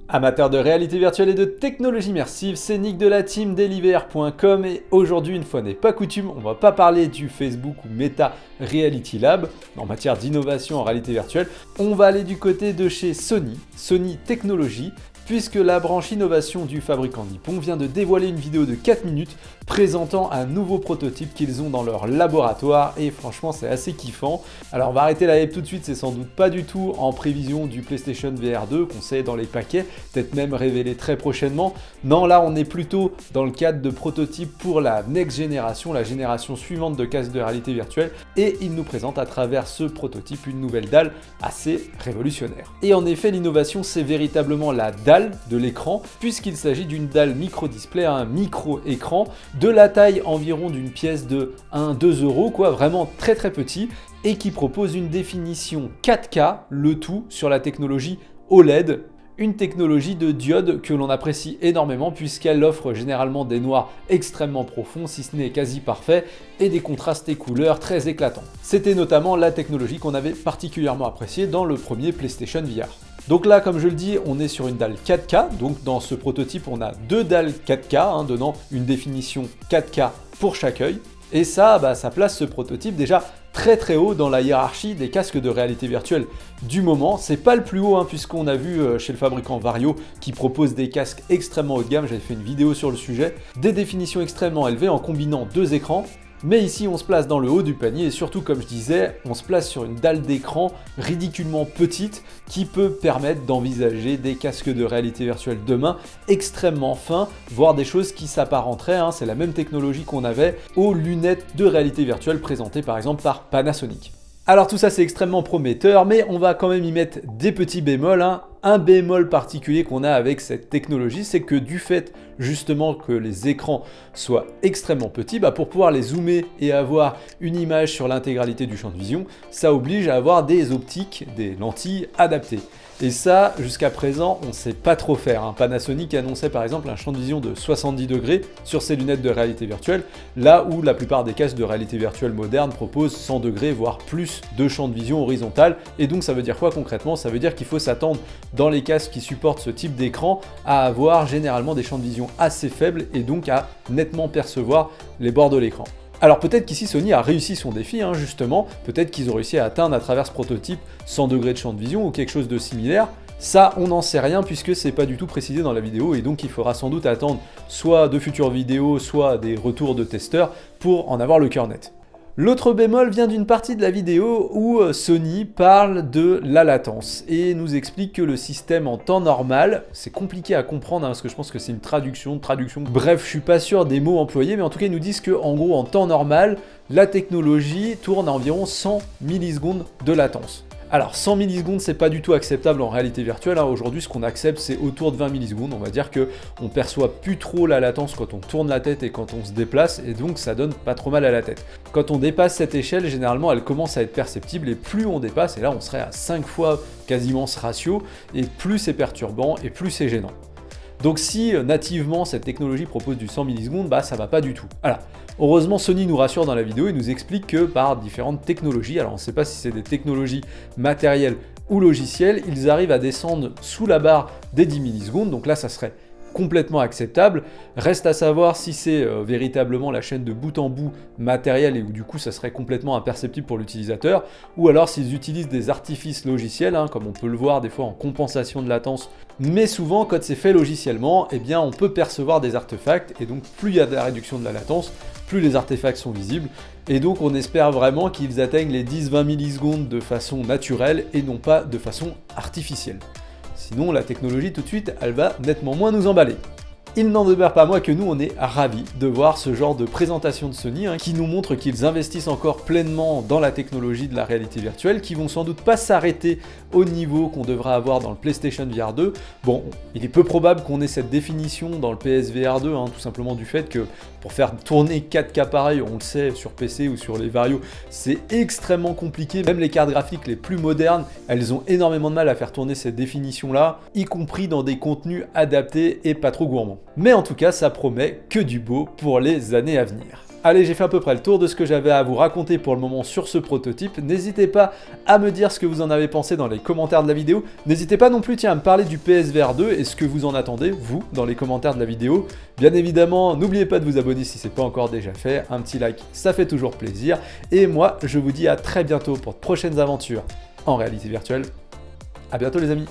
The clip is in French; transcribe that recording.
Amateurs de réalité virtuelle et de technologie immersive, c'est Nick de la team Deliver.com et aujourd'hui, une fois n'est pas coutume, on va pas parler du Facebook ou Meta Reality Lab en matière d'innovation en réalité virtuelle, on va aller du côté de chez Sony Technologies, puisque la branche innovation du fabricant nippon vient de dévoiler une vidéo de 4 minutes présentant un nouveau prototype qu'ils ont dans leur laboratoire et franchement c'est assez kiffant. Alors on va arrêter la hype tout de suite, c'est sans doute pas du tout en prévision du PlayStation VR 2 qu'on sait dans les paquets, peut-être même révélé très prochainement. Non, là on est plutôt dans le cadre de prototypes pour la next génération, la génération suivante de casques de réalité virtuelle et ils nous présentent à travers ce prototype une nouvelle dalle assez révolutionnaire. Et en effet l'innovation c'est véritablement la dalle de l'écran puisqu'il s'agit d'une dalle micro-display à un micro-écran de la taille environ d'une pièce de 1-2 euros, quoi, vraiment très petit, et qui propose une définition 4K, le tout sur la technologie OLED, une technologie de diode que l'on apprécie énormément puisqu'elle offre généralement des noirs extrêmement profonds, si ce n'est quasi parfait, et des contrastes et couleurs très éclatants. C'était notamment la technologie qu'on avait particulièrement appréciée dans le premier PlayStation VR. Donc là, comme je le dis, on est sur une dalle 4K, donc dans ce prototype, on a deux dalles 4K, donnant une définition 4K pour chaque œil. Et ça, ça place ce prototype déjà très haut dans la hiérarchie des casques de réalité virtuelle du moment. C'est pas le plus haut, puisqu'on a vu chez le fabricant Vario qui propose des casques extrêmement haut de gamme, j'avais fait une vidéo sur le sujet, des définitions extrêmement élevées en combinant deux écrans. Mais ici on se place dans le haut du panier et surtout comme je disais, on se place sur une dalle d'écran ridiculement petite qui peut permettre d'envisager des casques de réalité virtuelle demain extrêmement fins, voire des choses qui s'apparenteraient, c'est la même technologie qu'on avait aux lunettes de réalité virtuelle présentées par exemple par Panasonic. Alors tout ça c'est extrêmement prometteur, mais on va quand même y mettre des petits bémols. Un bémol particulier qu'on a avec cette technologie, c'est que du fait justement que les écrans soient extrêmement petits, pour pouvoir les zoomer et avoir une image sur l'intégralité du champ de vision, ça oblige à avoir des optiques, des lentilles adaptées. Et ça, jusqu'à présent, on ne sait pas trop faire. Panasonic annonçait par exemple un champ de vision de 70 degrés sur ses lunettes de réalité virtuelle, là où la plupart des casques de réalité virtuelle modernes proposent 100 degrés, voire plus de champ de vision horizontal. Et donc ça veut dire quoi concrètement? Ça veut dire qu'il faut s'attendre dans les casques qui supportent ce type d'écran à avoir généralement des champs de vision assez faibles et donc à nettement percevoir les bords de l'écran. Alors peut-être qu'ici Sony a réussi son défi, justement, peut-être qu'ils ont réussi à atteindre à travers ce prototype 100 degrés de champ de vision ou quelque chose de similaire. Ça, on n'en sait rien puisque c'est pas du tout précisé dans la vidéo et donc il faudra sans doute attendre soit de futures vidéos, soit des retours de testeurs pour en avoir le cœur net. L'autre bémol vient d'une partie de la vidéo où Sony parle de la latence et nous explique que le système en temps normal, c'est compliqué à comprendre parce que je pense que c'est une traduction, bref je suis pas sûr des mots employés, mais en tout cas ils nous disent que en gros en temps normal, la technologie tourne à environ 100 millisecondes de latence. Alors 100 millisecondes c'est pas du tout acceptable en réalité virtuelle, aujourd'hui ce qu'on accepte c'est autour de 20 millisecondes, on va dire que on perçoit plus trop la latence quand on tourne la tête et quand on se déplace et donc ça donne pas trop mal à la tête. Quand on dépasse cette échelle, généralement elle commence à être perceptible et plus on dépasse, et là on serait à 5 fois quasiment ce ratio, et plus c'est perturbant et plus c'est gênant. Donc si nativement cette technologie propose du 100 millisecondes, ça va pas du tout. Alors, heureusement Sony nous rassure dans la vidéo et nous explique que par différentes technologies, alors on ne sait pas si c'est des technologies matérielles ou logicielles, ils arrivent à descendre sous la barre des 10 millisecondes, donc là ça serait complètement acceptable. Reste à savoir si c'est véritablement la chaîne de bout en bout matérielle et où du coup ça serait complètement imperceptible pour l'utilisateur, ou alors s'ils utilisent des artifices logiciels, comme on peut le voir des fois en compensation de latence, mais souvent quand c'est fait logiciellement, on peut percevoir des artefacts et donc plus il y a de la réduction de la latence, plus les artefacts sont visibles, et donc on espère vraiment qu'ils atteignent les 10-20 millisecondes de façon naturelle et non pas de façon artificielle. Sinon, la technologie, tout de suite, elle va nettement moins nous emballer. Il n'en demeure pas moins que nous, on est ravis de voir ce genre de présentation de Sony qui nous montre qu'ils investissent encore pleinement dans la technologie de la réalité virtuelle, qui vont sans doute pas s'arrêter au niveau qu'on devra avoir dans le PlayStation VR 2. Bon, il est peu probable qu'on ait cette définition dans le PSVR 2, tout simplement du fait que pour faire tourner 4K pareil, on le sait, sur PC ou sur les Vario, c'est extrêmement compliqué. Même les cartes graphiques les plus modernes, elles ont énormément de mal à faire tourner cette définition-là, y compris dans des contenus adaptés et pas trop gourmands. Mais en tout cas, ça promet que du beau pour les années à venir. Allez, j'ai fait à peu près le tour de ce que j'avais à vous raconter pour le moment sur ce prototype. N'hésitez pas à me dire ce que vous en avez pensé dans les commentaires de la vidéo. N'hésitez pas non plus à me parler du PSVR 2 et ce que vous en attendez, vous, dans les commentaires de la vidéo. Bien évidemment, n'oubliez pas de vous abonner si ce n'est pas encore déjà fait. Un petit like, ça fait toujours plaisir. Et moi, je vous dis à très bientôt pour de prochaines aventures en réalité virtuelle. À bientôt les amis.